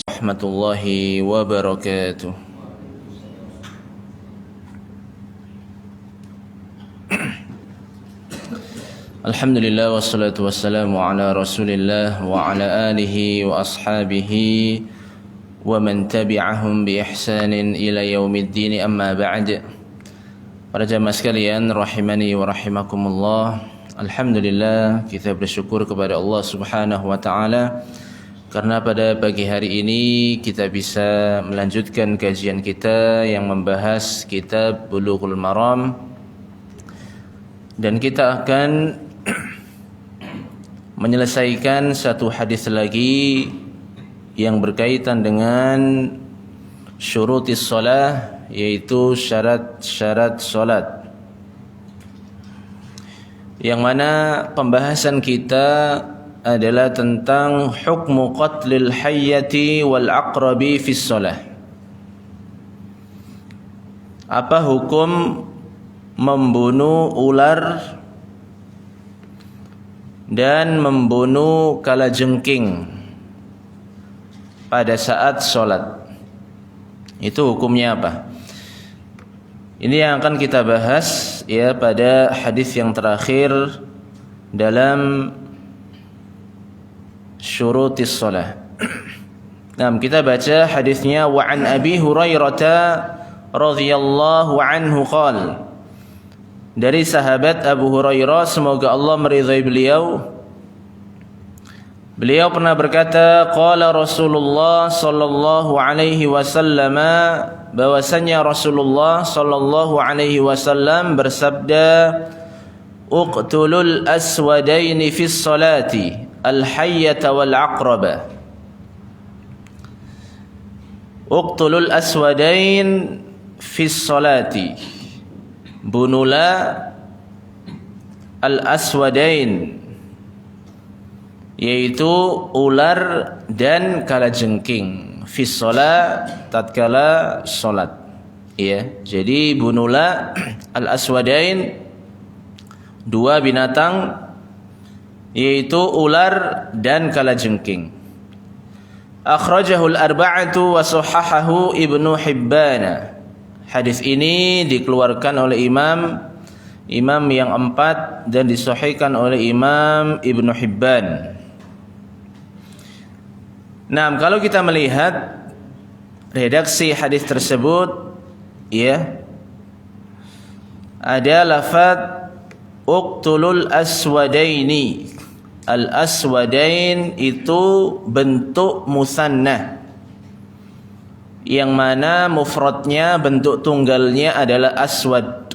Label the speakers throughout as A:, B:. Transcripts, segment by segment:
A: warahmatullahi wabarakatuh. Alhamdulillah wassalatu wassalamu ala Rasulillah wa ala alihi wa ashabihi wa man tabi'ahum bi ihsanin ila yaumiddin, amma ba'd. Para jamaah sekalian rahimani wa rahimakumullah. Alhamdulillah, kita bersyukur kepada Allah Subhanahu wa taala karena pada pagi hari ini kita bisa melanjutkan kajian kita yang membahas kitab Bulughul Maram, dan kita akan menyelesaikan satu hadis lagi yang berkaitan dengan syurutis shalah, yaitu syarat-syarat salat, yang mana pembahasan kita adalah tentang hukmu qatlil hayyati wal aqrabi fis shalah. Apa hukum membunuh ular dan membunuh kalajengking pada saat sholat? Itu hukumnya apa? Ini yang akan kita bahas ya pada hadis yang terakhir dalam syurutis shalah. Nah, kita baca hadisnya. Wa an Abi Hurairah radhiyallahu anhu qala, dari sahabat Abu Hurairah, semoga Allah meridhai beliau, beliau pernah berkata, qala Rasulullah sallallahu alaihi wasallam, bahwasanya Rasulullah sallallahu alaihi wasallam bersabda, uqtulul aswadaini fis salati al-hayyata wal aqraba. Uqtulul aswadain fis salati, bunuhlah al-aswadain, yaitu ular dan kalajengking, fis shalah, tatkala salat. Ya, jadi bunuhlah al-aswadain, dua binatang, yaitu ular dan kalajengking. Akhrajahul arba'atu wa sahahahu Ibnu Hibban. Hadis ini dikeluarkan oleh imam yang empat dan disahihkan oleh Imam Ibnu Hibban. Nah, kalau kita melihat redaksi hadis tersebut, ya, ada lafaz uqtulul aswadaini. Al-aswadain itu bentuk musanna, yang mana mufradnya, bentuk tunggalnya adalah aswad.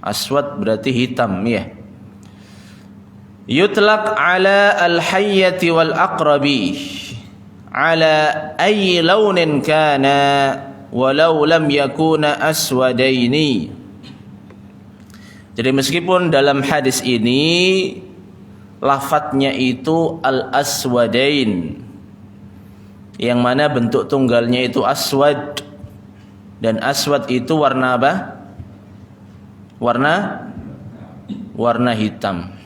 A: Aswad berarti hitam, ya. Yutlaq ala al-hayyati wal aqrabi ala ayyi launin kana walau lam yakuna aswadaini. Jadi meskipun dalam hadis ini lafadznya itu al-aswadain, yang mana bentuk tunggalnya itu aswad, dan aswad itu warna apa? Warna hitam.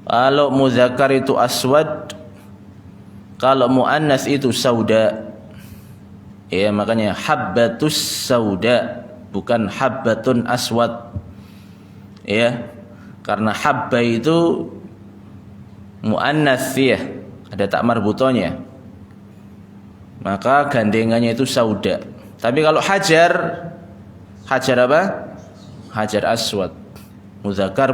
A: Kalau muzakkar itu aswad, kalau muannas itu sauda. Ya, makanya habbatus sauda, bukan habbatun aswad. Ya, karena habba itu muannas, ya, ada tak marbutonya, maka gandengannya itu sauda. Tapi kalau hajar apa? Hajar aswad, muzakkar.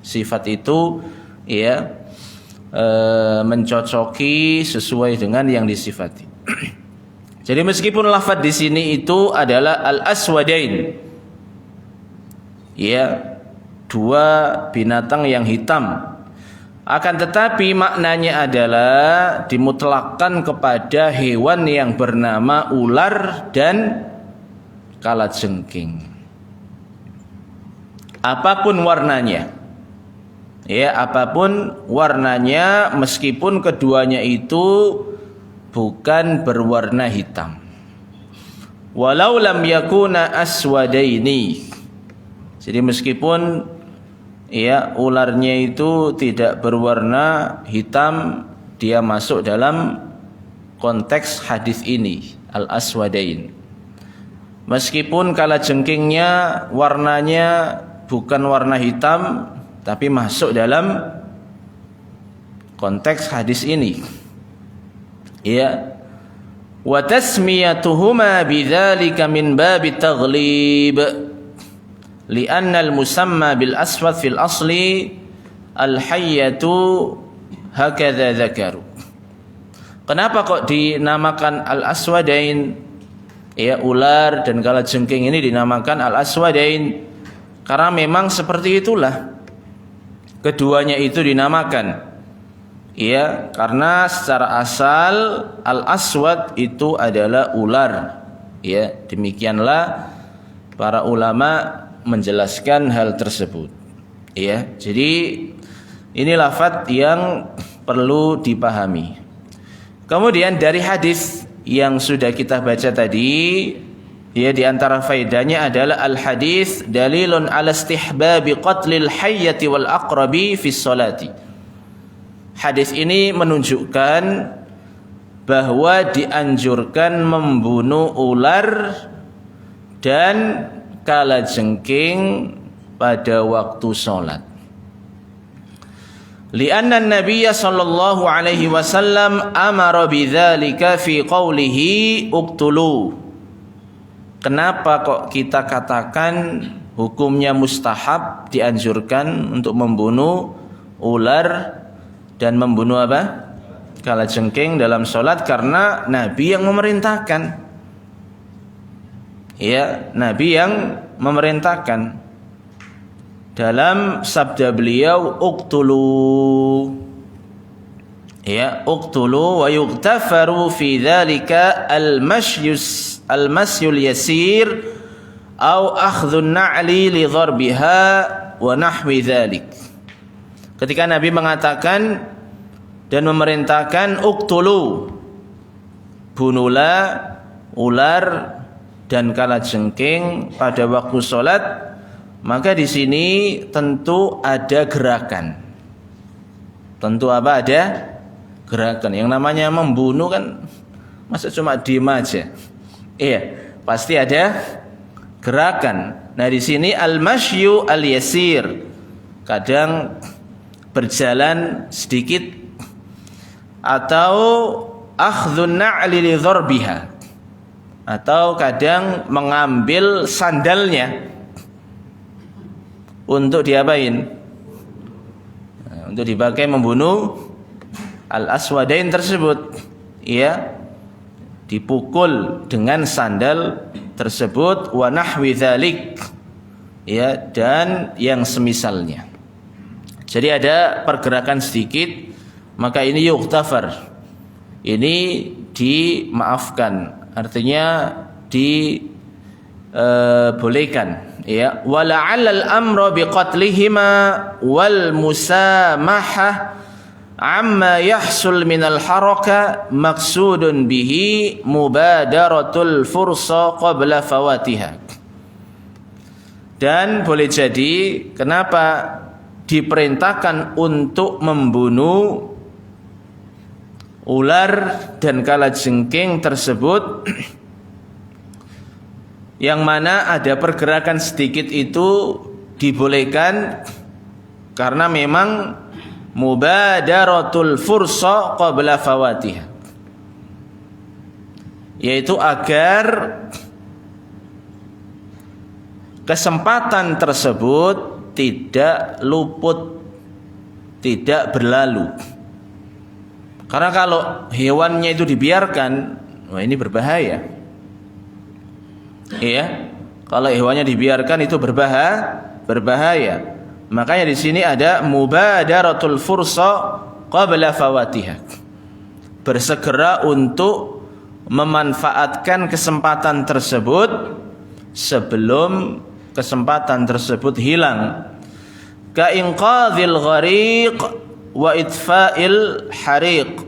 A: Sifat itu ya mencocoki sesuai dengan yang disifati. Jadi meskipun lafaz di sini itu adalah al-aswadain, ya, dua binatang yang hitam, akan tetapi maknanya adalah dimutlakkan kepada hewan yang bernama ular dan kalajengking, apapun warnanya. Ya, apapun warnanya, meskipun keduanya itu bukan berwarna hitam. Walau lam yakuna aswadaini. Jadi meskipun ya ularnya itu tidak berwarna hitam, dia masuk dalam konteks hadis ini, al-aswadain. Meskipun kalajengkingnya warnanya bukan warna hitam, tapi masuk dalam konteks hadis ini. Ya. Wa tasmiyatuhuma bidzalika min babi taghlib. Lianna al-musamma bil aswad fil asli al-hayyatu hakadha dzakaru. Kenapa kok dinamakan al-aswadain? Ya, ular dan kalajengking ini dinamakan al-aswadain karena memang seperti itulah keduanya itu dinamakan. Ya, karena secara asal al-aswad itu adalah ular. Ya, demikianlah para ulama menjelaskan hal tersebut. Ya, jadi ini lafadz yang perlu dipahami. Kemudian dari hadis yang sudah kita baca tadi, ya, di antara faedahnya adalah al-hadis dalilun ala istihbabi qatlil hayyati wal aqrabi fi sholati. Hadis ini menunjukkan bahwa dianjurkan membunuh ular dan kalajengking pada waktu sholat. Lianna an-nabiyya sallallahu alaihi wasallam amara bidzalika fi qawlihi uqtulu. Kenapa kok kita katakan hukumnya mustahab, dianjurkan untuk membunuh ular dan membunuh apa? Kalajengking dalam sholat? Karena Nabi yang memerintahkan. Ya, Nabi yang memerintahkan. Dalam sabda beliau uqtulu, ya, uqtulu wa yughtafaru fi dzalika al-masyul yasir au akhdhun na'li li dharbiha wa nahwi dzalik. Ketika Nabi mengatakan dan memerintahkan uqtulu, bunuhlah ular dan kalajengking pada waktu salat, maka di sini tentu ada gerakan. Tentu apa? Ada gerakan. Yang namanya membunuh kan masa cuma diem aja. Iya, pasti ada gerakan. Nah, di sini al-masyu al-yasir. Kadang berjalan sedikit atau akhdhun na'li li dharbiha. Atau kadang mengambil sandalnya untuk diapain? Untuk dipakai membunuh al-aswadain tersebut. Ya, dipukul dengan sandal tersebut wa nahwi dzalik. Ya, dan yang semisalnya. Jadi ada pergerakan sedikit, maka ini yuktafar. Ini dimaafkan. Artinya dibolehkan. Ya, wala'allal amra biqatlihima wal musamahah amma yahsul minal haraka maksudun bihi mubadaratul fursa qabla fawatiha. Dan boleh jadi kenapa diperintahkan untuk membunuh ular dan kalajengking tersebut, yang mana ada pergerakan sedikit itu dibolehkan karena memang mubadaratul fursa qabla fawatiha, yaitu agar kesempatan tersebut tidak luput, tidak berlalu. Karena kalau hewannya itu dibiarkan, wah ini berbahaya. Iya, kalau hewannya dibiarkan itu berbahaya. Makanya di sini ada mubadaratul fursa qabla fawatiha. Bersegera untuk memanfaatkan kesempatan tersebut sebelum kesempatan tersebut hilang. Ka inqadhil ghariq wa itfa'il hariq.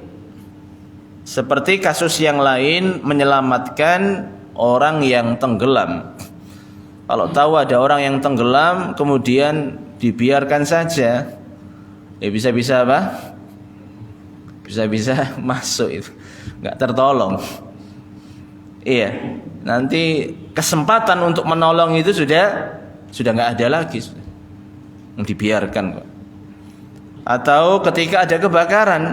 A: Seperti kasus yang lain, menyelamatkan orang yang tenggelam. Kalau tahu ada orang yang tenggelam kemudian dibiarkan saja, ya bisa-bisa apa? bisa-bisa masuk itu, nggak tertolong. Iya, nanti kesempatan untuk menolong itu sudah nggak ada lagi, dibiarkan kok. Atau ketika ada kebakaran,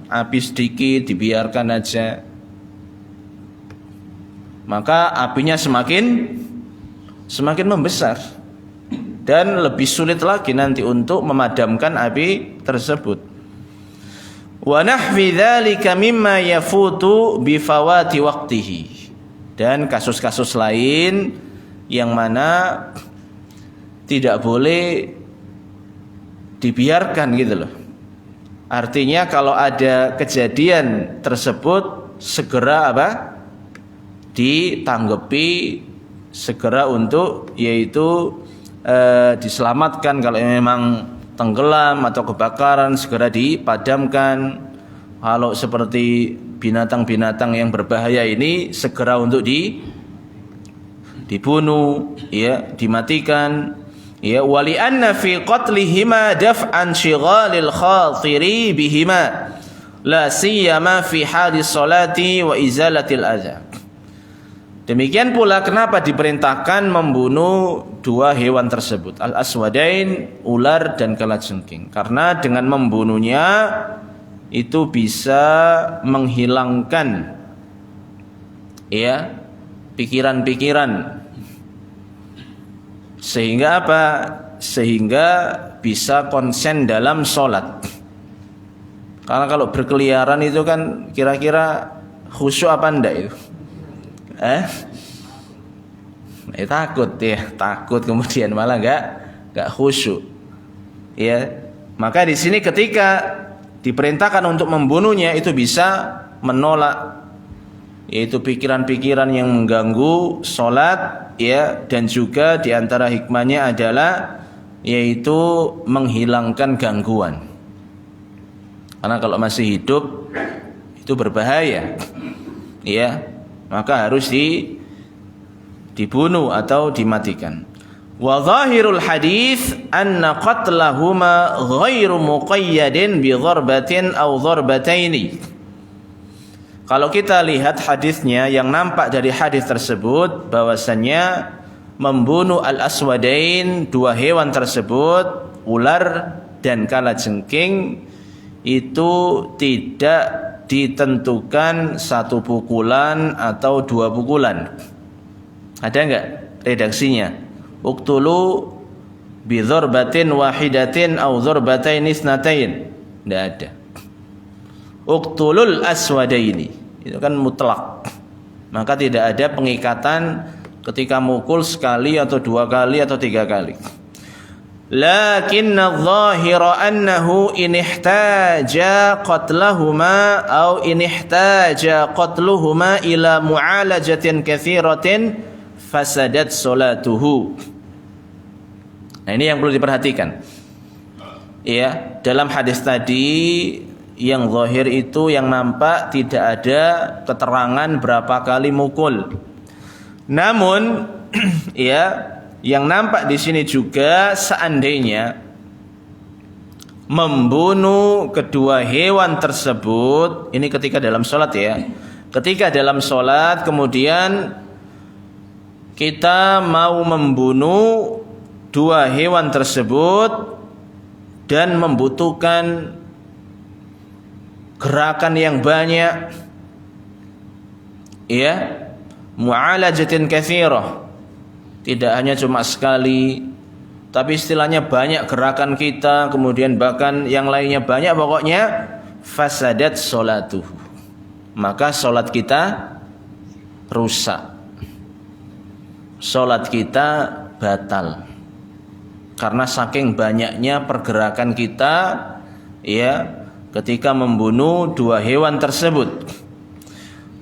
A: api sedikit dibiarkan aja, maka apinya semakin membesar dan lebih sulit lagi nanti untuk memadamkan api tersebut. Wa nahwi dzalika mimma yafutu bi fawati waqtihi. Dan kasus-kasus lain yang mana tidak boleh dibiarkan gitu loh. Artinya kalau ada kejadian tersebut segera ditanggapi, segera untuk yaitu diselamatkan. Kalau memang tenggelam atau kebakaran segera dipadamkan. Kalau seperti binatang-binatang yang berbahaya ini segera untuk dibunuh, ya, dimatikan. Ya, wali anna fi qatlihima daf'an shighalil khatiri bihima la siyama fi hadis salati wa izalatil adza. Demikian pula kenapa diperintahkan membunuh dua hewan tersebut, al-aswadain, ular dan kalajengking. Karena dengan membunuhnya itu bisa menghilangkan ya pikiran-pikiran. Sehingga apa? Sehingga bisa konsen dalam sholat. Karena kalau berkeliaran itu kan kira-kira khusyuk apa enggak itu? Takut kemudian malah enggak khusyuk. Ya, maka di sini ketika diperintahkan untuk membunuhnya itu bisa menolak yaitu pikiran-pikiran yang mengganggu sholat, ya, dan juga diantara hikmahnya adalah yaitu menghilangkan gangguan. Karena kalau masih hidup itu berbahaya, ya, maka harus dibunuh atau dimatikan. Wa zahirul hadis anna qatlahuma ghairu muqayyadin bi dharbatin aw dharbataini. Kalau kita lihat hadisnya, yang nampak dari hadis tersebut bahwasannya membunuh al-aswadain, dua hewan tersebut, ular dan kalajengking, itu tidak ditentukan satu pukulan atau dua pukulan. Ada enggak redaksinya? Uqtulu bi dzarbatin wahidatin aw dzarbatain isnatain. Enggak ada. Uqtulul aswadaini, itu kan mutlak, maka tidak ada pengikatan ketika mukul sekali atau dua kali atau tiga kali. Lakinna adh-dhahira annahu in ihtaja qatlahuma aw in ihtaja qatluhuma ila mu'alajatin katsiratin fasadat salatuhu. Nah, ini yang perlu diperhatikan. Ya, dalam hadis tadi yang zahir itu yang nampak tidak ada keterangan berapa kali mukul. Namun ya, yang nampak di sini juga seandainya membunuh kedua hewan tersebut, ini ketika dalam sholat ya. Ketika dalam sholat kemudian kita mau membunuh dua hewan tersebut dan membutuhkan gerakan yang banyak, ya, mu'alajatin katsirah, tidak hanya cuma sekali, tapi istilahnya banyak gerakan kita, kemudian bahkan yang lainnya banyak, pokoknya fasadat sholatuhu, maka sholat kita rusak, sholat kita batal, karena saking banyaknya pergerakan kita, ya, ketika membunuh dua hewan tersebut.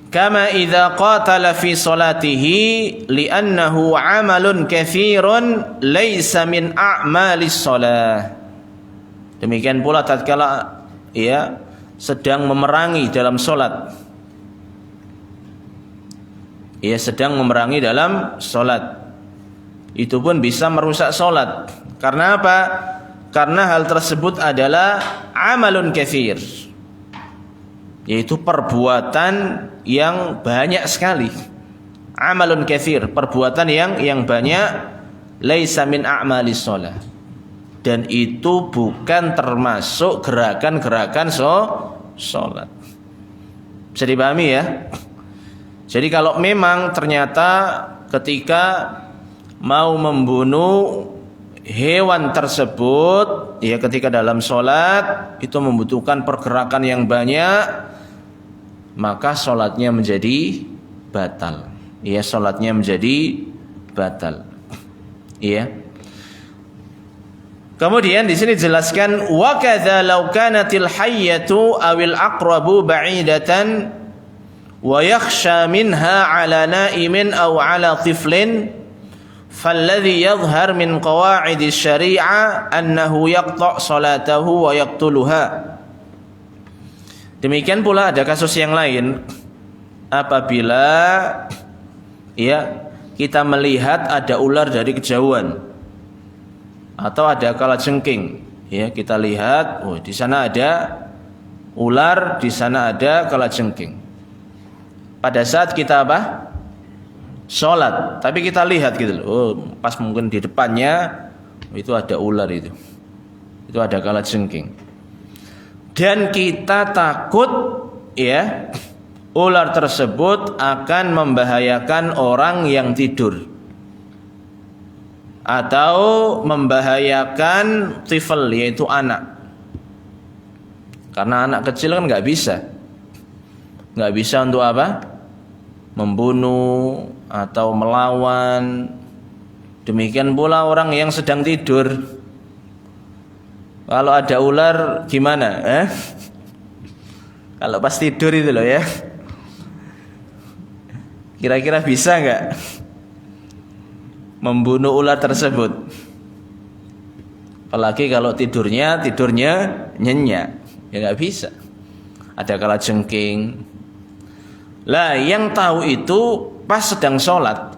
A: Kama idza qatala fi salatihi li'annahu 'amalun katsirun laisa min a'malis shalah. Demikian pula tatkala ya sedang memerangi dalam salat. Ia sedang memerangi dalam salat. Itu pun bisa merusak salat. Karena apa? Karena hal tersebut adalah amalun katsir. yaitu perbuatan yang banyak sekali. Amalun katsir, perbuatan yang banyak. Laisa min a'malis shalah, dan itu bukan termasuk gerakan-gerakan sholat. Bisa dipahami ya? Jadi kalau memang ternyata ketika mau membunuh hewan tersebut, ya ketika dalam sholat itu membutuhkan pergerakan yang banyak, maka sholatnya menjadi batal. Ya, sholatnya menjadi batal. Iya. Kemudian di sini dijelaskan wa kadza law kanatil hayyatu awil aqrabu ba'idatan wa yakhsha minha ala na'imin aw ala tiflin falladhi yadhhar min qawa'idis syari'ah annahu yaqta' salatahu wa yaqtuluha. Demikian pula ada kasus yang lain apabila ya kita melihat ada ular dari kejauhan atau ada kalajengking, ya kita lihat, oh di sana ada ular, di sana ada kalajengking. Pada saat kita apa? Sholat, tapi kita lihat gitu loh, oh pas mungkin di depannya itu ada ular itu ada kalajengking, dan kita takut ya ular tersebut akan membahayakan orang yang tidur atau membahayakan tifl, yaitu anak. Karena anak kecil kan nggak bisa untuk apa? Membunuh atau melawan. Demikian pula orang yang sedang tidur. Kalau ada ular gimana? Kalau pas tidur itu loh ya. Kira-kira bisa nggak membunuh ular tersebut? Apalagi kalau tidurnya nyenyak, ya nggak bisa. Ada kalajengking. Lah yang tahu itu pas sedang sholat,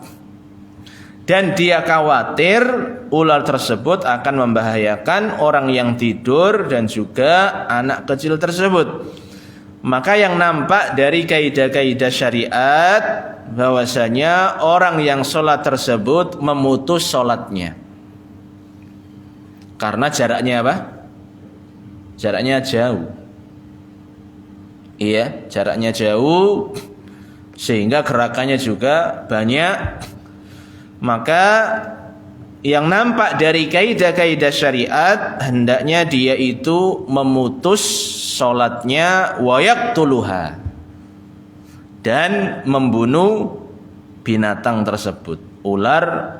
A: dan dia khawatir ular tersebut akan membahayakan orang yang tidur dan juga anak kecil tersebut. Maka yang nampak dari kaidah-kaidah syariat bahwasanya orang yang sholat tersebut memutus sholatnya. Karena jaraknya apa? Jaraknya jauh. Iya, jaraknya jauh sehingga gerakannya juga banyak. Maka yang nampak dari kaidah-kaidah syariat hendaknya dia itu memutus sholatnya wa yaqtuluha, dan membunuh binatang tersebut, ular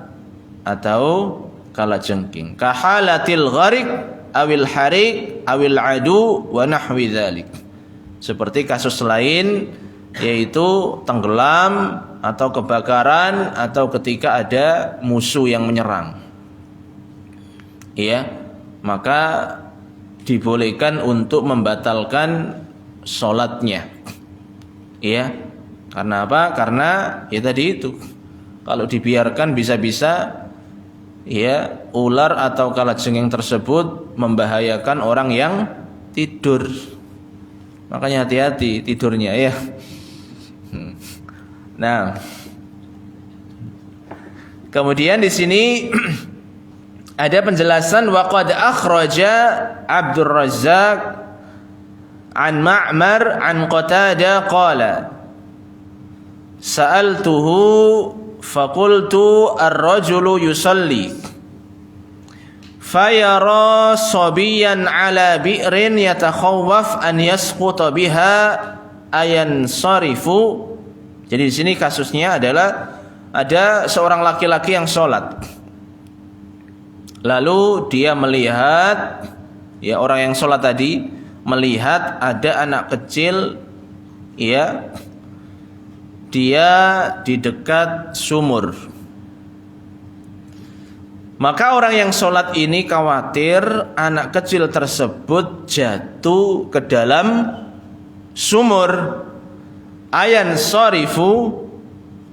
A: atau kalajengking. Kahalatil gharik awil harik awil adu wa nahwi dzalik. Seperti kasus lain yaitu tenggelam atau kebakaran atau ketika ada musuh yang menyerang. Iya, maka dibolehkan untuk membatalkan sholatnya. Iya, karena apa? Karena ya tadi itu, kalau dibiarkan bisa-bisa ya ular atau kalajengking tersebut membahayakan orang yang tidur. Makanya hati-hati tidurnya ya. Nah, kemudian di sini ada penjelasan waqad akhraja Abdur Razzaq an Ma'mar an Qatada qala sa'altuhu faqultu ar-rajulu yusalli fayara sabiyan ala bi'rin yatakhawwaf an yasquta biha ayan sarifu. Jadi di sini kasusnya adalah ada seorang laki-laki yang sholat, lalu dia melihat, ya orang yang sholat tadi melihat ada anak kecil, ya dia di dekat sumur. Maka orang yang sholat ini khawatir anak kecil tersebut jatuh ke dalam sumur. Ayan sarifu,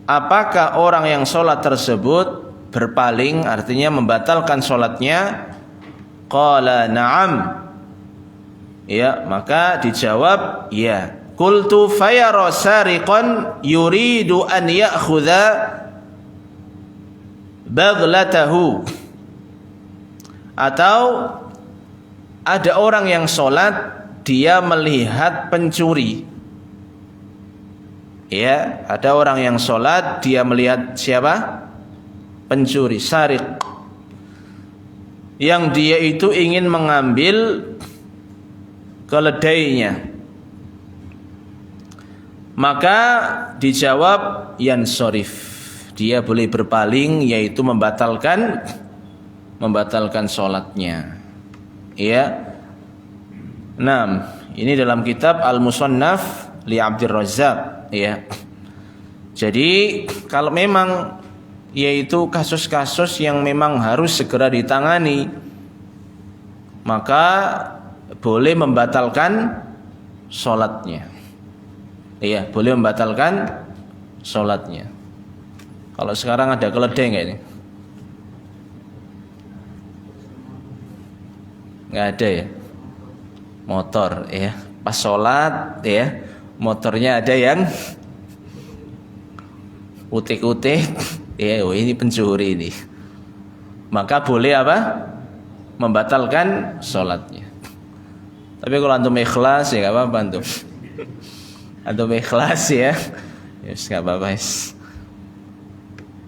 A: apakah orang yang sholat tersebut berpaling, artinya membatalkan sholatnya? Qala na'am, ya maka dijawab ya, Qultu fayara sariqan yuridu an ya'khudha baghlatahu. Atau ada orang yang sholat, dia melihat pencuri. Ya, ada orang yang sholat, dia melihat siapa? Pencuri, sariq. Yang dia itu ingin mengambil keledainya. Maka dijawab yansorif, dia boleh berpaling, yaitu membatalkan sholatnya. Ya. Nah, ini dalam kitab Al-Musannaf li Abdur Razzaq, ya. Jadi kalau memang yaitu kasus-kasus yang memang harus segera ditangani, maka boleh membatalkan sholatnya. Iya, boleh membatalkan sholatnya. Kalau sekarang ada keledai nggak ini? Nggak ada ya. Motor, ya. Pas sholat, ya, motornya ada yang utik-utik. Ya, oh ini pencuri ini. Maka boleh apa? Membatalkan sholatnya. Tapi kalau antum ikhlas ya nggak apa-apa antum. Antum ikhlas ya, nggak apa-apa.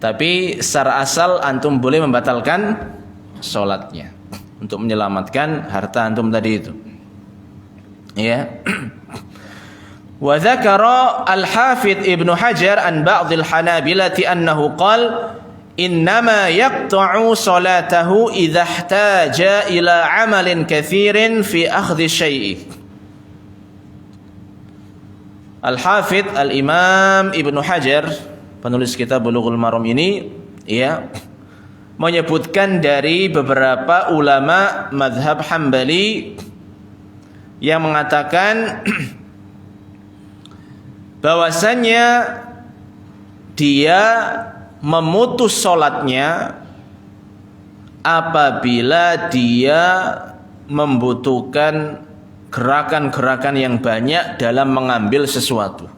A: Tapi secara asal antum boleh membatalkan sholatnya untuk menyelamatkan harta antum tadi itu. Ya. Wa dzakara al-Hafidz Ibnu Hajar an ba'dil Hanabilati annahu qala innama yaqta'u salatahu idza ihtaja ila 'amalin katsirin fi akhdhi syai'i. Al-Hafidz Al-Imam Ibnu Hajar, penulis kitab Bulughul Maram ini, ya, menyebutkan dari beberapa ulama mazhab Hambali yang mengatakan bahwasannya dia memutus sholatnya apabila dia membutuhkan gerakan-gerakan yang banyak dalam mengambil sesuatu.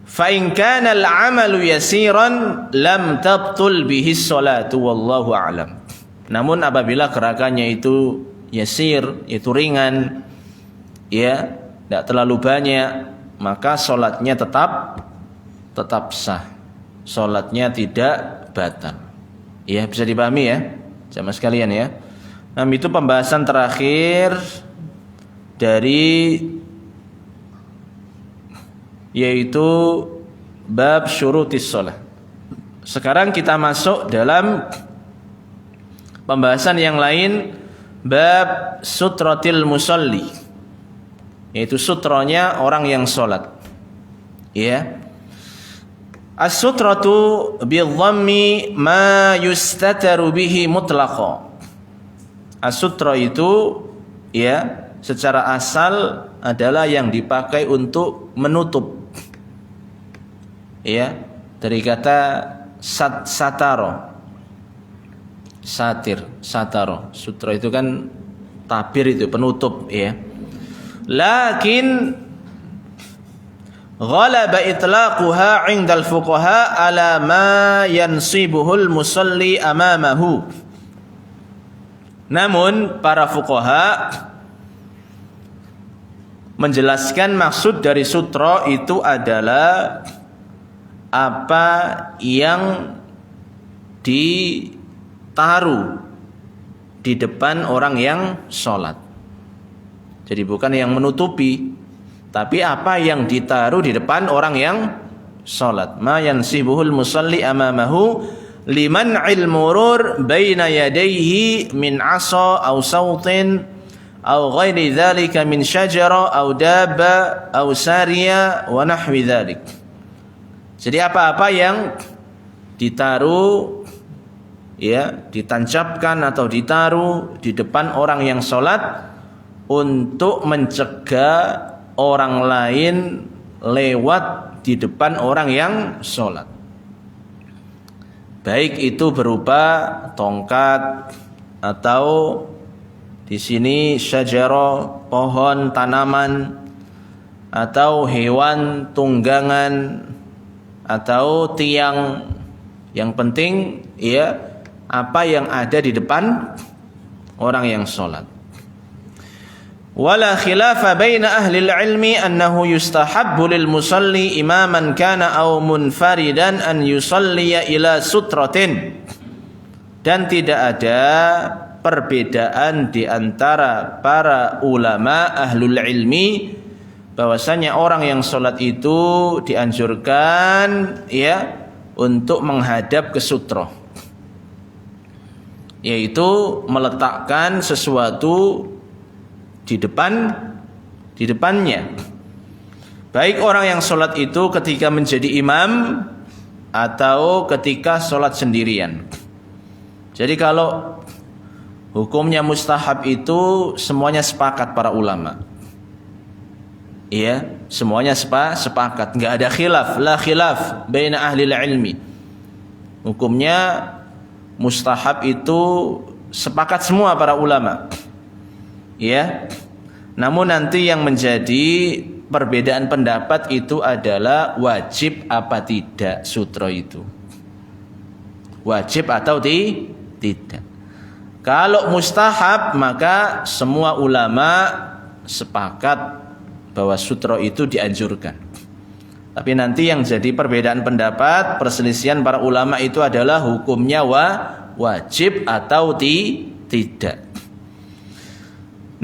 A: Fa in kana al-'amalu yasiran lam tabtul bihi sholatu wallahu a'lam. Namun apabila gerakannya itu yasir, itu ringan, ya, tidak terlalu banyak, maka sholatnya tetap sah. Sholatnya tidak batal. Ya, bisa dipahami ya, jamaah sekalian ya. Nah, itu pembahasan terakhir dari yaitu bab syurutis shalah. Sekarang kita masuk dalam pembahasan yang lain, bab sutratil musalli, yaitu sutronya orang yang sholat. Ya. As-sutratu bi-dhammi ma yustataru bihi mutlaqan. As-sutra itu, ya, secara asal adalah yang dipakai untuk menutup. Ya, dari kata sataro. Satir, sataro. Sutra itu kan tabir, itu penutup, ya. Lakin ghalaba itlaquha 'indal fuqaha ala ma yansibuhul musalli amamahu. Namun para fuqaha menjelaskan maksud dari sutra itu adalah apa yang ditaruh di depan orang yang sholat. Jadi bukan yang menutupi, tapi apa yang ditaruh di depan orang yang sholat. Ma yansibuhul musalli amamahu liman ilmurur baina yadayhi min asa aw sautin aw ghairi dzalika min syajara aw dabba aw sariya wa nahwi dzalik. Jadi apa-apa yang ditaruh, ya, ditancapkan atau ditaruh di depan orang yang sholat untuk mencegah orang lain lewat di depan orang yang sholat. Baik itu berupa tongkat atau di sini syajara, pohon, tanaman, atau hewan tunggangan atau tiang. Yang penting ya apa yang ada di depan orang yang sholat. Wala khilafa baina ahli ilmi annahu yustahabbu lil musalli imaman kana aw munfaridan an yusalliya ila sutratin. Dan tidak ada perbedaan di antara para ulama ahlul ilmi bahwasanya orang yang sholat itu dianjurkan ya untuk menghadap ke sutra, yaitu meletakkan sesuatu di depannya. Baik orang yang sholat itu ketika menjadi imam atau ketika sholat sendirian. Jadi kalau hukumnya mustahab itu semuanya sepakat para ulama. Iya, semuanya sepakat, enggak ada khilaf, la khilaf baina ahli ilmi. Hukumnya mustahab itu sepakat semua para ulama. Ya. Namun nanti yang menjadi perbedaan pendapat itu adalah wajib apa tidak sutra itu. Wajib atau tidak. Kalau mustahab maka semua ulama sepakat bahwa sutra itu dianjurkan. Tapi nanti yang jadi perbedaan pendapat, perselisihan para ulama itu adalah hukumnya wajib atau tidak.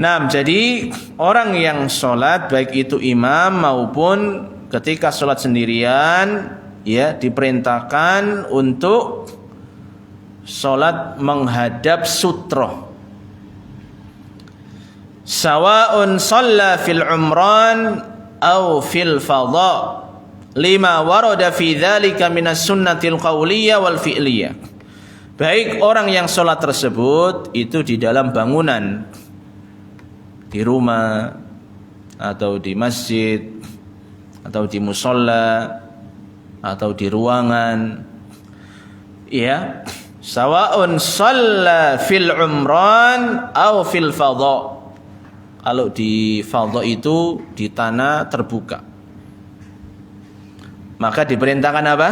A: Nah, jadi orang yang sholat baik itu imam maupun ketika sholat sendirian ya diperintahkan untuk sholat menghadap sutra. Sawa'un shalla fil umran aw fil fadha lima warada fi dzalika minas sunnatil qauliyah wal fi'liyah. Baik orang yang sholat tersebut itu di dalam bangunan, di rumah atau di masjid atau di musola atau di ruangan ya, sawa'un shalla fil umran aw fil fadha. Kalau di fadha itu di tanah terbuka, maka diperintahkan apa?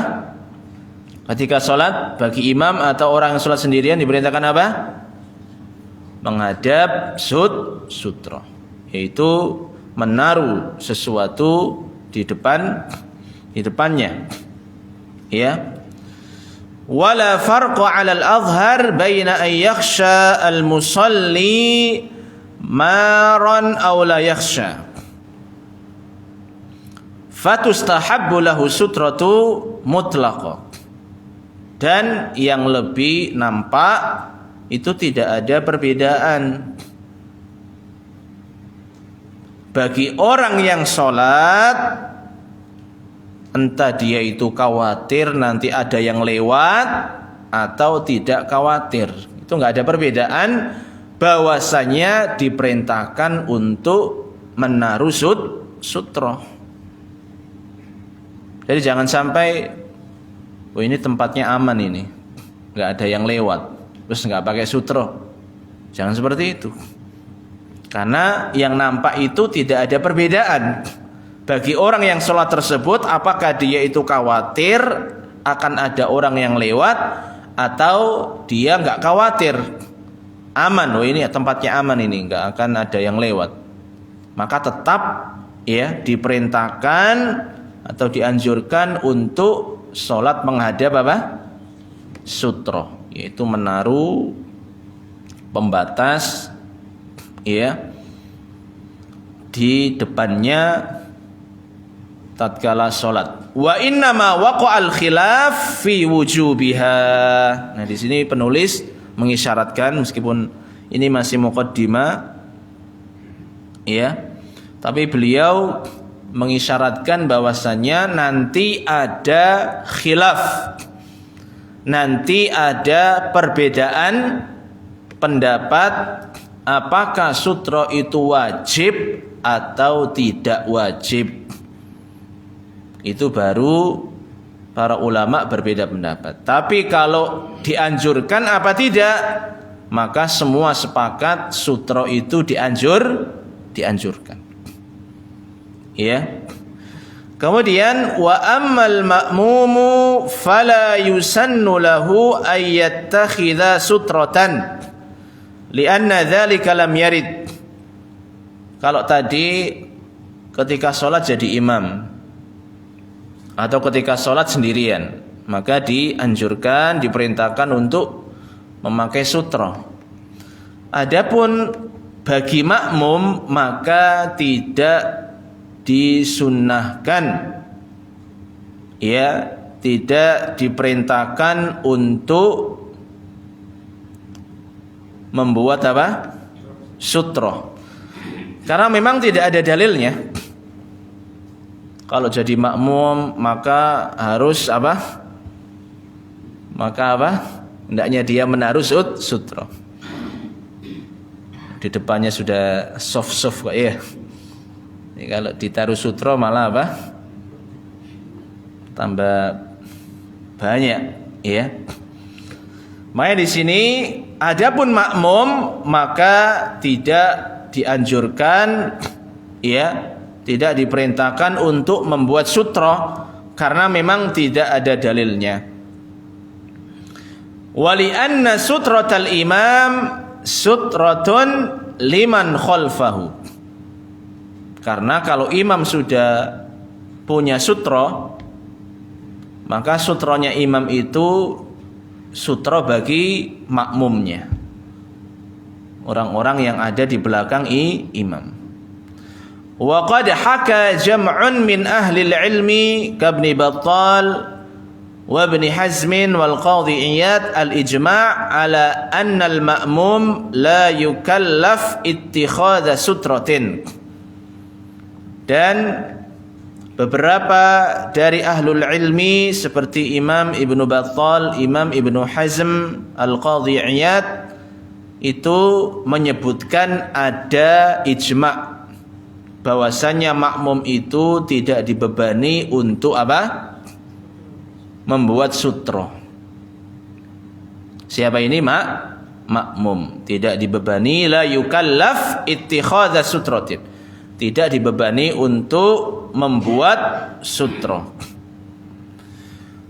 A: Ketika sholat bagi imam atau orang yang sholat sendirian diperintahkan apa? Menghadap sutra, yaitu menaruh sesuatu di depannya. Ya. Wala farqa 'ala al-azhar baina an yakhsha al-musalli maran aw la yakhsha. Fatustahabbu lahu sutratu mutlaqah. Dan yang lebih nampak itu tidak ada perbedaan. Bagi orang yang sholat, entah dia itu khawatir nanti ada yang lewat atau tidak khawatir, itu nggak ada perbedaan. Bahwasanya diperintahkan untuk menaruh sutra. Jadi jangan sampai, oh ini tempatnya aman ini, nggak ada yang lewat, terus nggak pakai sutra. Jangan seperti itu. Karena yang nampak itu tidak ada perbedaan. Bagi orang yang sholat tersebut, apakah dia itu khawatir akan ada orang yang lewat atau dia nggak khawatir, aman, oh ini tempatnya aman ini, nggak akan ada yang lewat. Maka tetap ya diperintahkan atau dianjurkan untuk sholat menghadap apa? Sutra, yaitu menaruh pembatas ya di depannya tatkala sholat. Wa inna ma waqa'al khilaf fi wujubiha. Nah, di sini penulis mengisyaratkan, meskipun ini masih muqaddimah ya, tapi beliau mengisyaratkan bahwasanya nanti ada khilaf, nanti ada perbedaan pendapat apakah sutra itu wajib atau tidak wajib. Itu baru para ulama berbeda pendapat. Tapi kalau dianjurkan apa tidak, maka semua sepakat sutra itu dianjurkan. Ya. Kemudian wa ammal ma'mumu fala yusannu lahu ay yattakhidha sutratan lianna dzalika lam yarid. Kalau tadi ketika sholat jadi imam atau ketika sholat sendirian, maka dianjurkan, diperintahkan untuk memakai sutra. Adapun bagi makmum maka tidak disunnahkan, ya, tidak diperintahkan untuk membuat apa? Sutra. Karena memang tidak ada dalilnya. Kalau jadi makmum maka harus apa? Maka apa? Hendaknya dia menaruh sutra. Di depannya sudah soft kok ya. Kalau ditaruh sutra malah apa? Tambah banyak, ya. Makanya di sini adapun makmum maka tidak dianjurkan, ya, tidak diperintahkan untuk membuat sutra karena memang tidak ada dalilnya. Wali anna sutratal imam sutratun liman khalfahu. Karena kalau imam sudah punya sutra, maka sutranya imam itu sutra bagi makmumnya, orang-orang yang ada di belakang imam. Wa qad haka jam'un min ahli al-ilmi ka Ibn Battal wa Ibn Hazm wal Qadhi Iyad al-ijma' ala anna al-ma'mum la yukallaf ittikhadha sutratin. Dan beberapa dari ahlul ilmi seperti Imam Ibnu Battal, Imam Ibnu Hazm, Al-Qadhi Iyad itu menyebutkan ada ijma' bahwasanya makmum itu tidak dibebani untuk apa? Membuat sutra. Siapa ini? Makmum. Tidak dibebani, la yukallaf ittikhadha sutratin. Tidak dibebani untuk membuat sutra.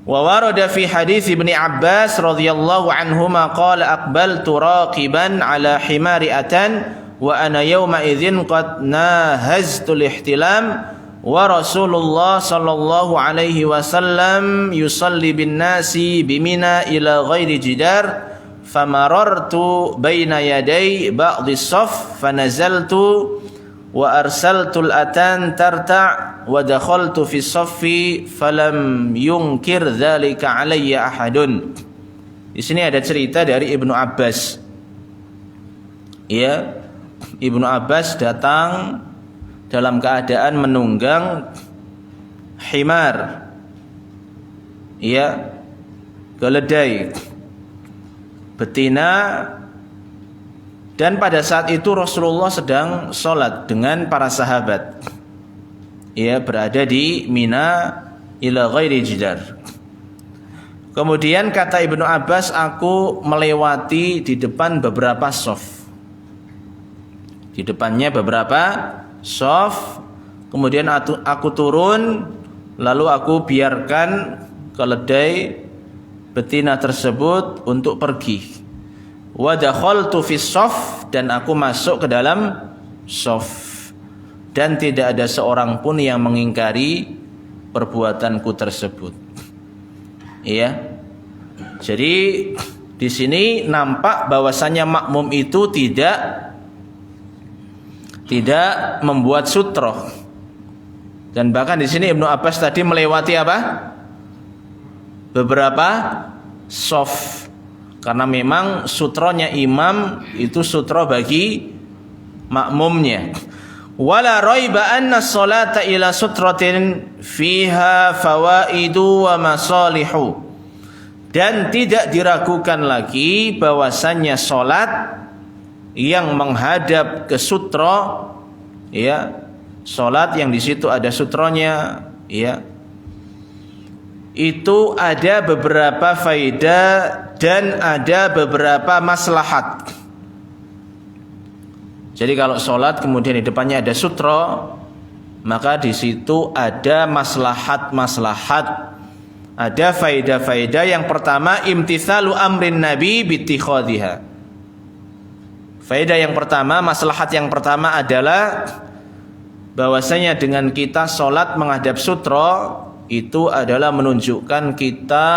A: Wa warada fi hadits Ibnu Abbas radhiyallahu anhuma qala aqbaltu raqiban ala himari atan wa ana yawma idzin qad nahaztu al-ihtilam wa Rasulullah sallallahu alaihi wasallam yusalli bin nasi bimina ila ghairi jidar famarartu baina yaday ba'dhi as-saff fanazaltu wa arsaltul atan tarta' wa dakhaltu fi saffi falam yunkir dzalika alayya ahadun. Di sini ada cerita dari Ibnu Abbas. Ya, Ibnu Abbas datang dalam keadaan menunggang himar, ya, keledai betina. Dan pada saat itu Rasulullah sedang sholat dengan para sahabat. Ia berada di Mina ila ghairi jidar. Kemudian kata Ibnu Abbas, aku melewati di depan beberapa shaf. Di depannya beberapa shaf. Kemudian aku turun, lalu aku biarkan keledai betina tersebut untuk pergi. Wa dakhaltu fi shaff, dan aku masuk ke dalam shaf, dan tidak ada seorang pun yang mengingkari perbuatanku tersebut. Iya. Jadi di sini nampak bahwasanya makmum itu tidak membuat sutra. Dan bahkan di sini Ibnu Abbas tadi melewati apa? Beberapa shaf. Karena memang sutranya imam itu sutra bagi makmumnya. Wala raiba anna salata ila sutratin fiha fawaidu wa masalihu. Dan tidak diragukan lagi bahwasannya salat yang menghadap ke sutra, ya, salat yang di situ ada sutranya, ya, itu ada beberapa faedah dan ada beberapa maslahat. Jadi kalau sholat kemudian di depannya ada sutra, maka di situ ada maslahat-maslahat, ada faedah-faedah. Yang pertama, imtithalu amrin nabi bittikhadhiha. Faedah yang pertama, maslahat yang pertama adalah bahwasanya dengan kita sholat menghadap sutra itu adalah menunjukkan kita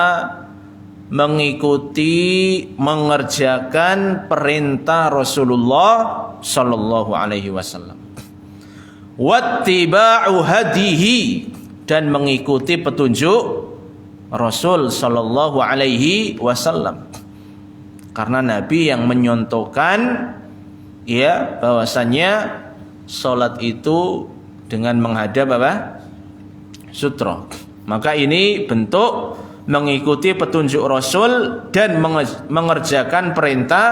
A: mengikuti, mengerjakan perintah Rasulullah sallallahu alaihi wasallam. Wattiba'u hadihi, dan mengikuti petunjuk Rasul sallallahu alaihi wasallam. Karena Nabi yang menyontohkan ya bahwasanya salat itu dengan menghadap apa? Sutra. Maka ini bentuk mengikuti petunjuk Rasul dan mengerjakan perintah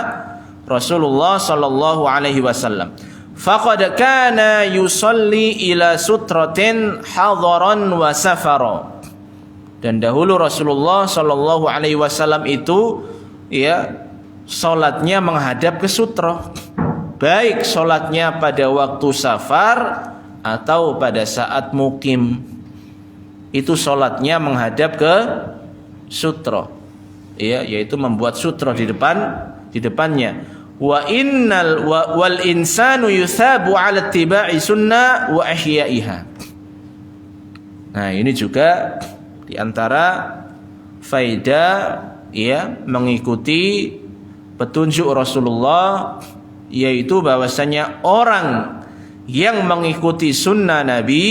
A: Rasulullah sallallahu alaihi wasallam. Faqad kana yusalli ila sutratin hadaran wa safara. Dan dahulu Rasulullah sallallahu alaihi wasallam itu ya salatnya menghadap ke sutra. Baik salatnya pada waktu safar atau pada saat mukim. Itu salatnya menghadap ke sutra. Ya, yaitu membuat sutra di depannya. Wal insanu yuthabu 'ala ittiba'i sunnah wa ihya'iha. Nah, ini juga di antara faedah ya mengikuti petunjuk Rasulullah, yaitu bahwasanya orang yang mengikuti sunnah Nabi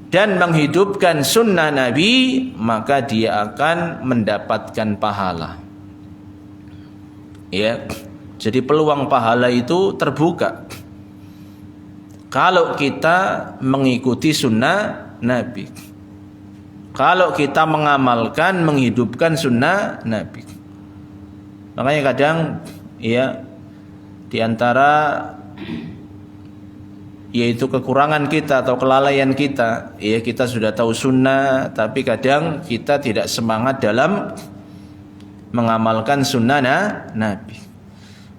A: dan menghidupkan sunnah Nabi, maka dia akan mendapatkan pahala. Ya. Jadi peluang pahala itu terbuka kalau kita mengikuti sunnah Nabi, kalau kita mengamalkan, menghidupkan sunnah Nabi. Makanya kadang ya di antara yaitu kekurangan kita atau kelalaian kita, ya kita sudah tahu sunnah tapi kadang kita tidak semangat dalam mengamalkan sunnah Nabi.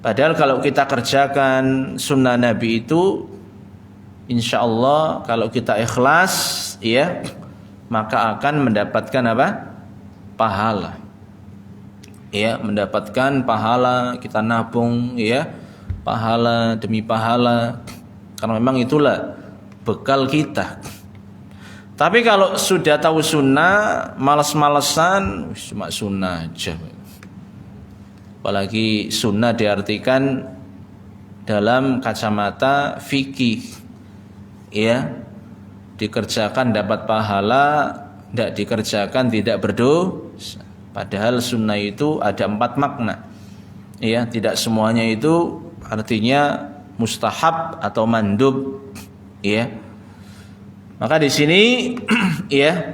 A: Padahal kalau kita kerjakan sunnah Nabi itu, insya Allah kalau kita ikhlas, ya, maka akan mendapatkan apa? Pahala. Ya, mendapatkan pahala, kita nabung, ya, pahala demi pahala. Karena memang itulah bekal kita. Tapi kalau sudah tahu sunnah, malas-malesan, cuma sunnah aja. Apalagi sunnah diartikan dalam kacamata fikih, ya, dikerjakan dapat pahala, tidak dikerjakan tidak berdosa. Padahal sunnah itu ada 4 makna, ya, tidak semuanya itu artinya mustahab atau mandub, ya. Maka di sini, ya,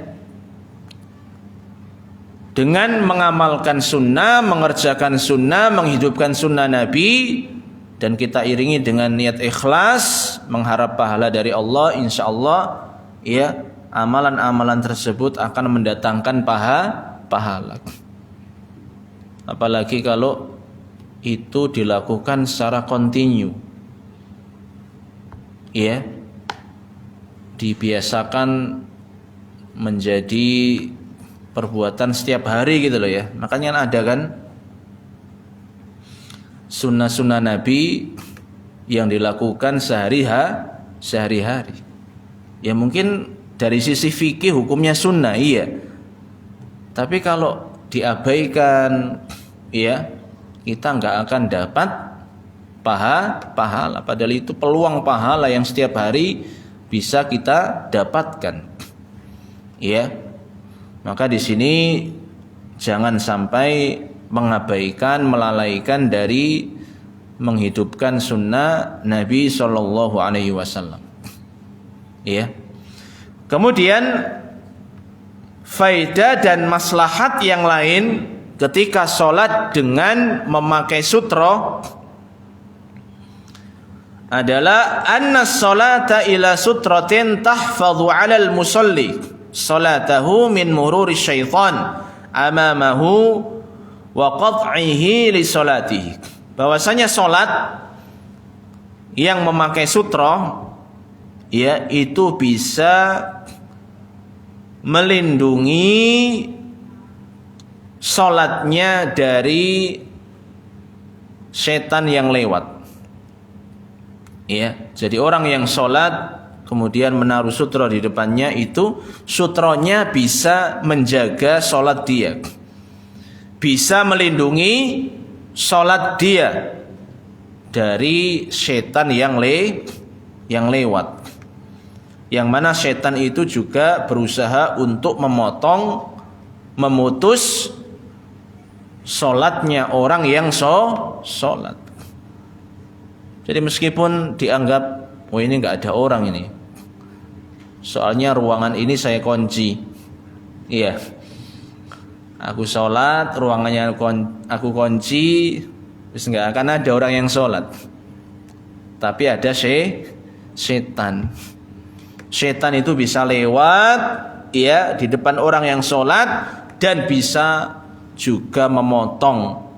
A: dengan mengamalkan sunnah, mengerjakan sunnah, menghidupkan sunnah Nabi, dan kita iringi dengan niat ikhlas, mengharap pahala dari Allah, insya Allah, ya, amalan-amalan tersebut akan mendatangkan pahala. Apalagi kalau itu dilakukan secara kontinu, ya, dibiasakan menjadi perbuatan setiap hari gitu loh ya. Makanya ada kan sunnah-sunnah Nabi yang dilakukan sehari-hari. Ya mungkin dari sisi fikih hukumnya sunnah, iya. Tapi kalau diabaikan, ya, kita nggak akan dapat pahala. Padahal itu peluang pahala yang setiap hari bisa kita dapatkan. Ya. Maka di sini jangan sampai mengabaikan, melalaikan dari menghidupkan sunnah Nabi Shallallahu Alaihi Wasallam. Ya. Kemudian faedah dan maslahat yang lain ketika sholat dengan memakai sutra adalah anna sholata ila sutratin tahfadhu 'alal musalli salatahu min mururi syaitan amamahu wa qat'ihi li salatihi. Bahwasanya salat yang memakai sutra ya itu bisa melindungi salatnya dari setan yang lewat. Ya, jadi orang yang salat kemudian menaruh sutra di depannya, itu sutranya bisa menjaga salat dia, bisa melindungi salat dia dari setan yang lewat. Yang mana setan itu juga berusaha untuk memutus salatnya orang yang salat. Jadi meskipun dianggap, oh ini nggak ada orang ini, soalnya ruangan ini saya kunci. Iya, aku sholat, ruangannya aku kunci, terus nggak akan ada orang yang sholat. Tapi ada setan. Setan itu bisa lewat, ya, di depan orang yang sholat dan bisa juga memotong,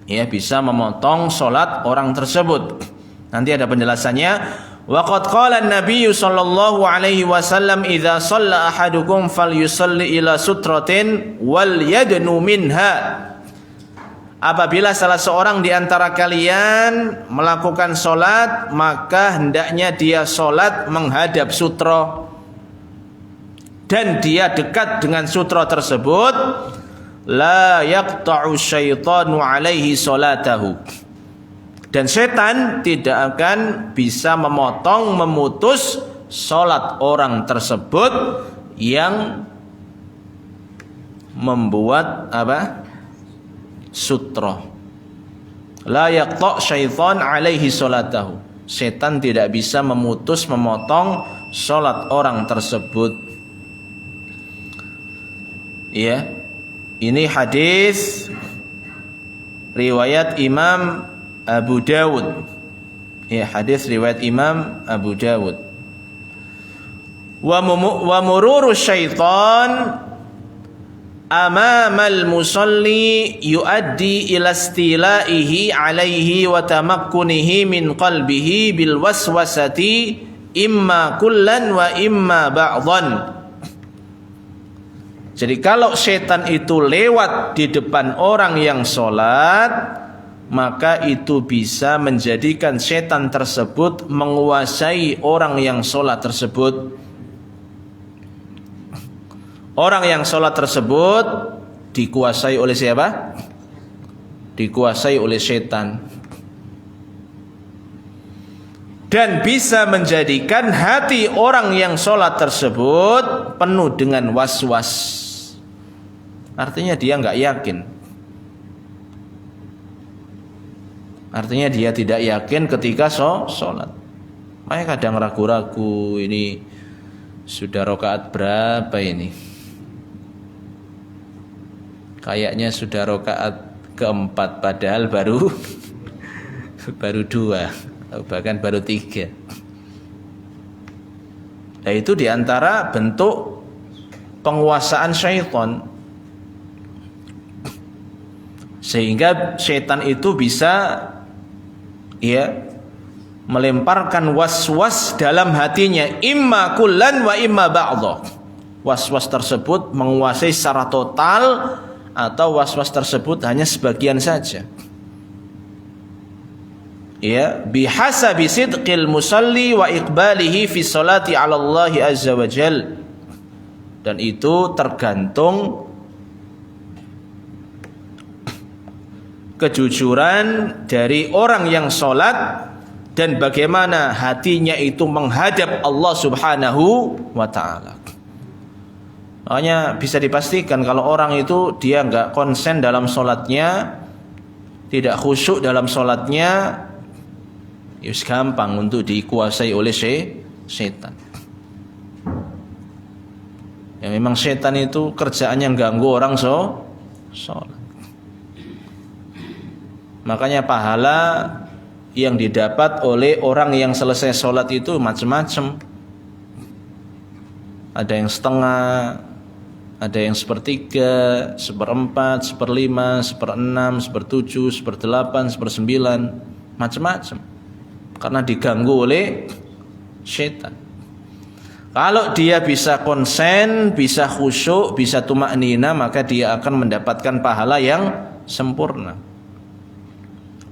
A: ya, bisa memotong sholat orang tersebut. Nanti ada penjelasannya. Waqad qala an-nabiy sallallahu alaihi wasallam idza shalla ahadukum falyusalli ila sutratin wal yadnu minha. Apabila salah seorang di antara kalian melakukan salat, maka hendaknya dia salat menghadap sutra dan dia dekat dengan sutra tersebut. La yaqta'u syaitanu alaihi salatahu. Dan setan tidak akan bisa memutus salat orang tersebut yang membuat apa? Sutra. La yaqta' syaitan alaihi salatahu. Setan tidak bisa memotong salat orang tersebut. Ya. Ini hadis riwayat Imam Abu Dawud. Ya, hadis riwayat Imam Abu Dawud. Wa mururu syaitan amamal musalli yuaddi ila istilaihi alaihi wa tamakkunihi min qalbihi bil waswasati imma kullan wa imma ba'dhan. Jadi kalau setan itu lewat di depan orang yang sholat, maka itu bisa menjadikan setan tersebut menguasai orang yang sholat tersebut. Orang yang sholat tersebut dikuasai oleh siapa? Dikuasai oleh setan. Dan bisa menjadikan hati orang yang sholat tersebut penuh dengan was-was. Artinya dia nggak yakin. Artinya dia tidak yakin ketika sholat. Makanya kadang ragu-ragu, ini sudah rakaat berapa ini? Kayaknya sudah rakaat keempat, padahal baru 2, bahkan baru 3. Nah, itu diantara bentuk penguasaan syaitan. Sehingga syaitan itu bisa, ya, melemparkan was-was dalam hatinya, imma kullan wa imma ba'dha. Was-was tersebut menguasai secara total atau was-was tersebut hanya sebagian saja. Ya, bihasabi sidqil musalli wa iqbalihi fi sholati 'ala Allah azza wa jal. Dan itu tergantung kejujuran dari orang yang sholat dan bagaimana hatinya itu menghadap Allah subhanahu wa ta'ala. Makanya bisa dipastikan kalau orang itu dia nggak konsen dalam sholatnya, tidak khusyuk dalam sholatnya, ya gampang untuk dikuasai oleh setan. Ya memang setan itu kerjaannya ganggu orang sholat. Makanya pahala yang didapat oleh orang yang selesai sholat itu macam-macam. Ada yang setengah, ada yang 1/3, 1/4, 1/5, 1/6, 1/7, 1/8, 1/9, macam-macam. Karena diganggu oleh setan. Kalau dia bisa konsen, bisa khusyuk, bisa tumaknina, maka dia akan mendapatkan pahala yang sempurna.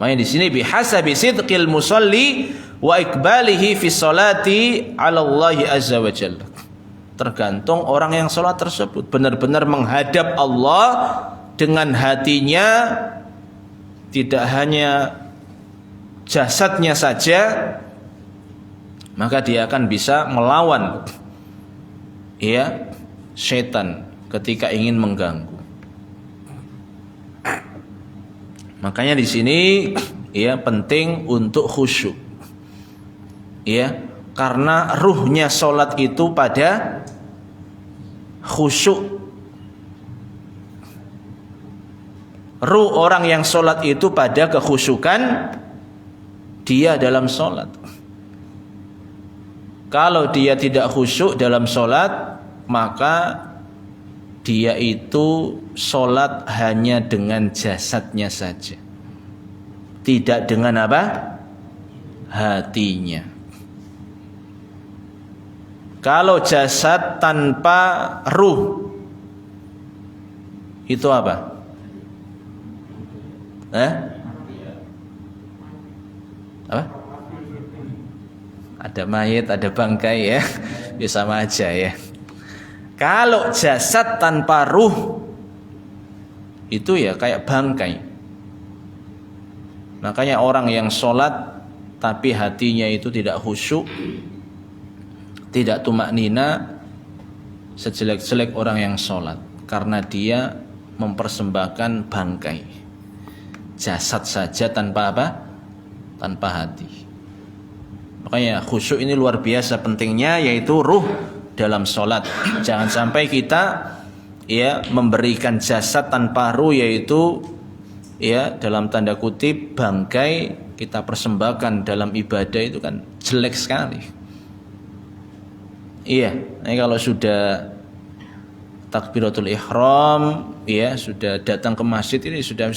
A: Makanya di sini bihasabi sidqil musalli wa iqbalihi fi sholati 'ala Allah azza wa jalla. Tergantung orang yang sholat tersebut benar-benar menghadap Allah dengan hatinya, tidak hanya jasadnya saja, maka dia akan bisa melawan syaitan ketika ingin mengganggu. Makanya di sini penting untuk khusyuk. Karena ruhnya sholat itu pada khusyuk. Ruh orang yang sholat itu pada kekhusyukan dia dalam sholat. Kalau dia tidak khusyuk dalam sholat, maka dia itu sholat hanya dengan jasadnya saja, tidak dengan apa? Hatinya. Kalau jasad tanpa ruh, itu apa? Apa? Ada mayit, ada bangkai ya, sama aja ya. Kalau jasad tanpa ruh, itu ya kayak bangkai. Makanya orang yang sholat tapi hatinya itu tidak khusyuk, tidak tumaknina, sejelek-jelek orang yang sholat, karena dia mempersembahkan bangkai, jasad saja tanpa apa? Tanpa hati. Makanya khusyuk ini luar biasa pentingnya, yaitu ruh dalam sholat. Jangan sampai kita memberikan jasad tanpa ruh, yaitu dalam tanda kutip bangkai, kita persembahkan dalam ibadah, itu kan jelek sekali. Ini kalau sudah takbiratul ihram, sudah datang ke masjid, ini sudah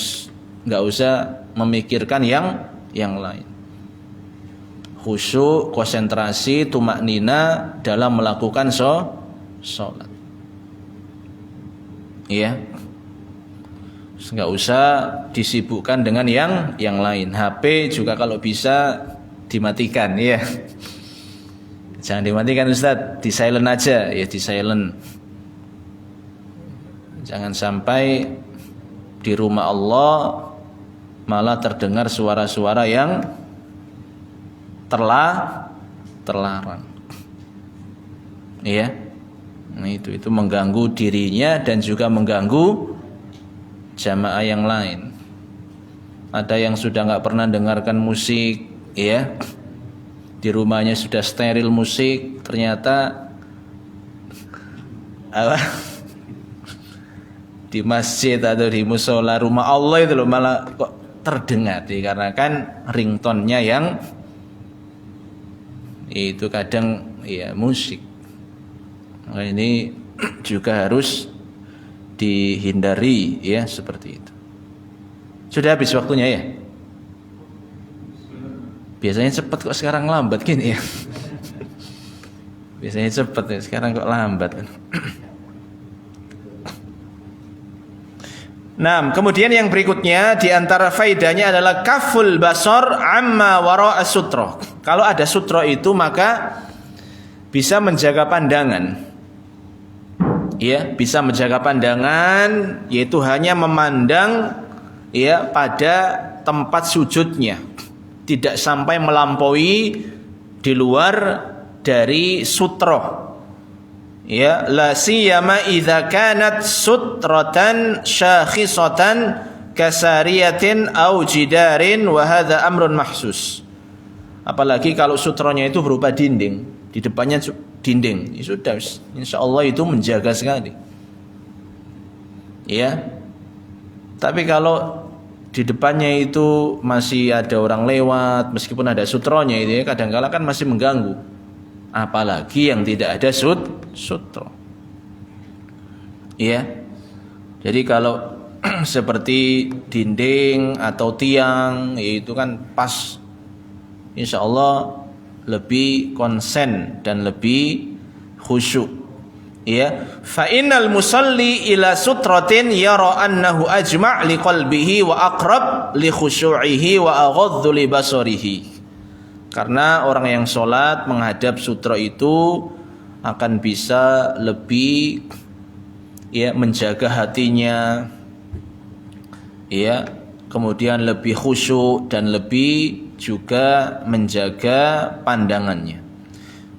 A: nggak usah memikirkan yang lain. Khusyuk, konsentrasi, tumaknina dalam melakukan sholat. Nggak usah disibukkan dengan yang lain. HP juga kalau bisa dimatikan, Jangan dimatikan Ustaz, di silent aja, di silent. Jangan sampai di rumah Allah malah terdengar suara-suara yang terlarang. Nah, itu mengganggu dirinya dan juga mengganggu jamaah yang lain. Ada yang sudah nggak pernah dengarkan musik, di rumahnya sudah steril musik, ternyata di masjid atau di musola rumah Allah itu loh malah kok terdengar, dikarenakan ringtone-nya yang itu kadang musik. Nah, ini juga harus dihindari seperti itu. Sudah habis waktunya ya? Biasanya cepat kok sekarang lambat gini ya. Biasanya cepat ya, sekarang kok lambat. Nah, kemudian yang berikutnya di antara faedahnya adalah kaful basar amma wara as-sutra. Kalau ada sutra itu maka bisa menjaga pandangan. Bisa menjaga pandangan, yaitu hanya memandang pada tempat sujudnya. Tidak sampai melampaui di luar dari sutra. La siyama idza kanat sutratan syakhisatan kasariyatin au jidarin wa hadza amrun mahsus. Apalagi kalau sutranya itu berupa dinding, di depannya dinding, ya sudah, insyaallah itu menjaga sekali. Tapi kalau di depannya itu masih ada orang lewat, meskipun ada sutronya itu kadang-kala kan masih mengganggu. Apalagi yang tidak ada sutro. Jadi kalau seperti dinding atau tiang, itu kan pas, insya Allah lebih konsen dan lebih khusyuk. Ya, fa innal musalli ila sutratin yara annahu ajma' liqalbihi wa aqrab li khusyu'ihi wa aghaddu li basarihi. Karena orang yang sholat menghadap sutra itu akan bisa lebih menjaga hatinya, kemudian lebih khusyuk dan lebih juga menjaga pandangannya.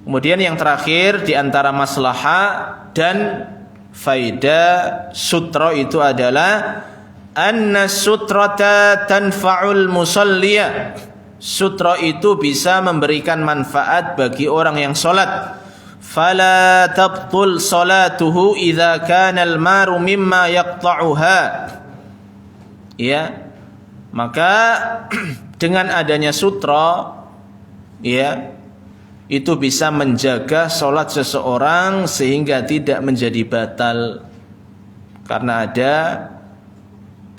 A: Kemudian yang terakhir di antara maslahah dan faedah sutra itu adalah anna sutrata tanfa'ul musalliya. Sutra itu bisa memberikan manfaat bagi orang yang salat. Fala tabtul salatuhu idza kana al-maru mimma yaqta'uha. Maka dengan adanya sutra itu bisa menjaga sholat seseorang sehingga tidak menjadi batal, karena ada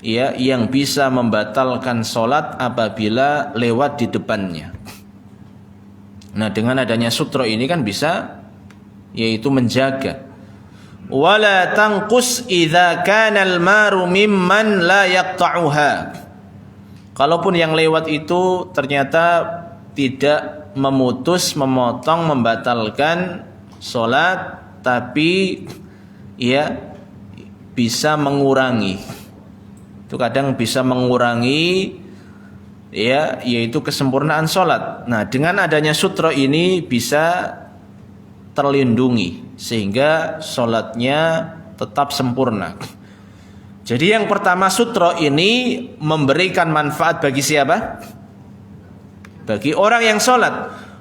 A: yang bisa membatalkan sholat apabila lewat di depannya. Nah, dengan adanya sutra ini kan bisa yaitu menjaga. Wala tanqus idza kana al-maru mimman la yaqta'uha. Kalaupun yang lewat itu ternyata tidak memutus, memotong, membatalkan sholat, tapi bisa mengurangi. Itu kadang bisa mengurangi yaitu kesempurnaan sholat. Nah, dengan adanya sutra ini bisa terlindungi sehingga sholatnya tetap sempurna. Jadi yang pertama, sutra ini memberikan manfaat bagi siapa? Bagi orang yang sholat.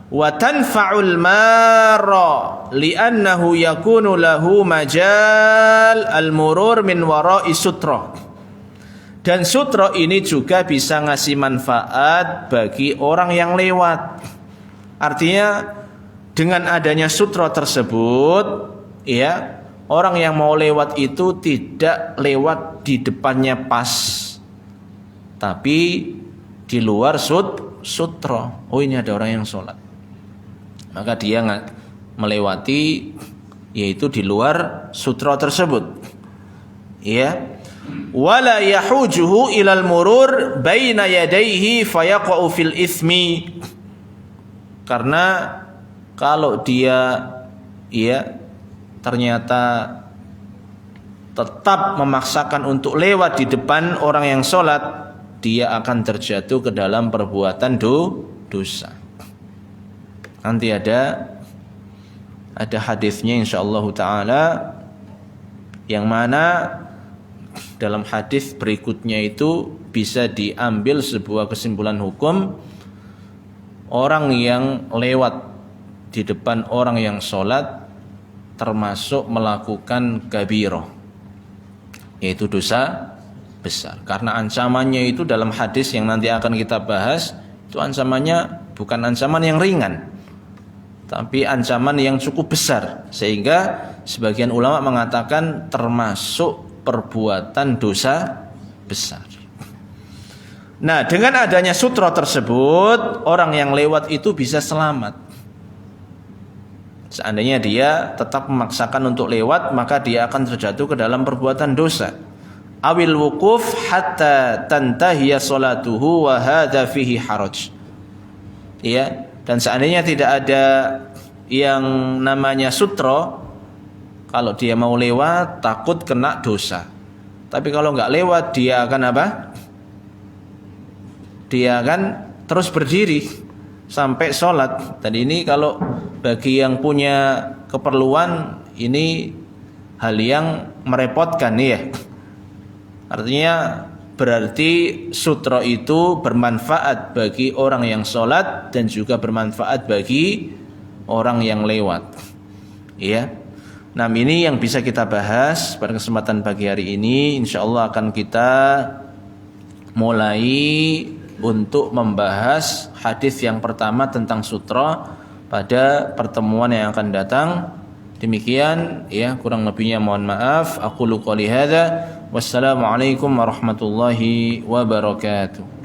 A: Wa tanfa'ul marra li'annahu yakunu lahu majal al-murur min wara'i sutra. Dan sutra ini juga bisa ngasih manfaat bagi orang yang lewat. Artinya dengan adanya sutra tersebut, orang yang mau lewat itu tidak lewat di depannya pas, tapi di luar sutra. Oh, ini ada orang yang sholat, maka dia melewati yaitu di luar sutra tersebut. Wala yahujuhu ilal murur baina yadayhi fayaqa'u fil ithmi. Karena kalau dia ternyata tetap memaksakan untuk lewat di depan orang yang sholat, dia akan terjatuh ke dalam perbuatan dosa. Nanti ada hadisnya insyaallah taala, yang mana dalam hadis berikutnya itu bisa diambil sebuah kesimpulan hukum. Orang yang lewat di depan orang yang sholat termasuk melakukan kabirah, yaitu dosa besar. Karena ancamannya itu dalam hadis yang nanti akan kita bahas, itu ancamannya bukan ancaman yang ringan, tapi ancaman yang cukup besar, sehingga sebagian ulama mengatakan termasuk perbuatan dosa besar. Nah, dengan adanya sutra tersebut, orang yang lewat itu bisa selamat. Seandainya dia tetap memaksakan untuk lewat, maka dia akan terjatuh ke dalam perbuatan dosa. Awil wukuf hatta tantahiya salatuhu wa hadza fihi haraj. Dan seandainya tidak ada yang namanya sutra, kalau dia mau lewat takut kena dosa. Tapi kalau enggak lewat, dia akan apa? Dia akan terus berdiri sampai sholat. Dan ini kalau bagi yang punya keperluan, ini hal yang merepotkan Artinya berarti sutra itu bermanfaat bagi orang yang sholat dan juga bermanfaat bagi orang yang lewat. Nah, ini yang bisa kita bahas pada kesempatan pagi hari ini. Insyaallah akan kita mulai untuk membahas hadis yang pertama tentang sutra pada pertemuan yang akan datang. Demikian kurang lebihnya mohon maaf. Aqulu qouli hadza, wassalamualaikum warahmatullahi wabarakatuh.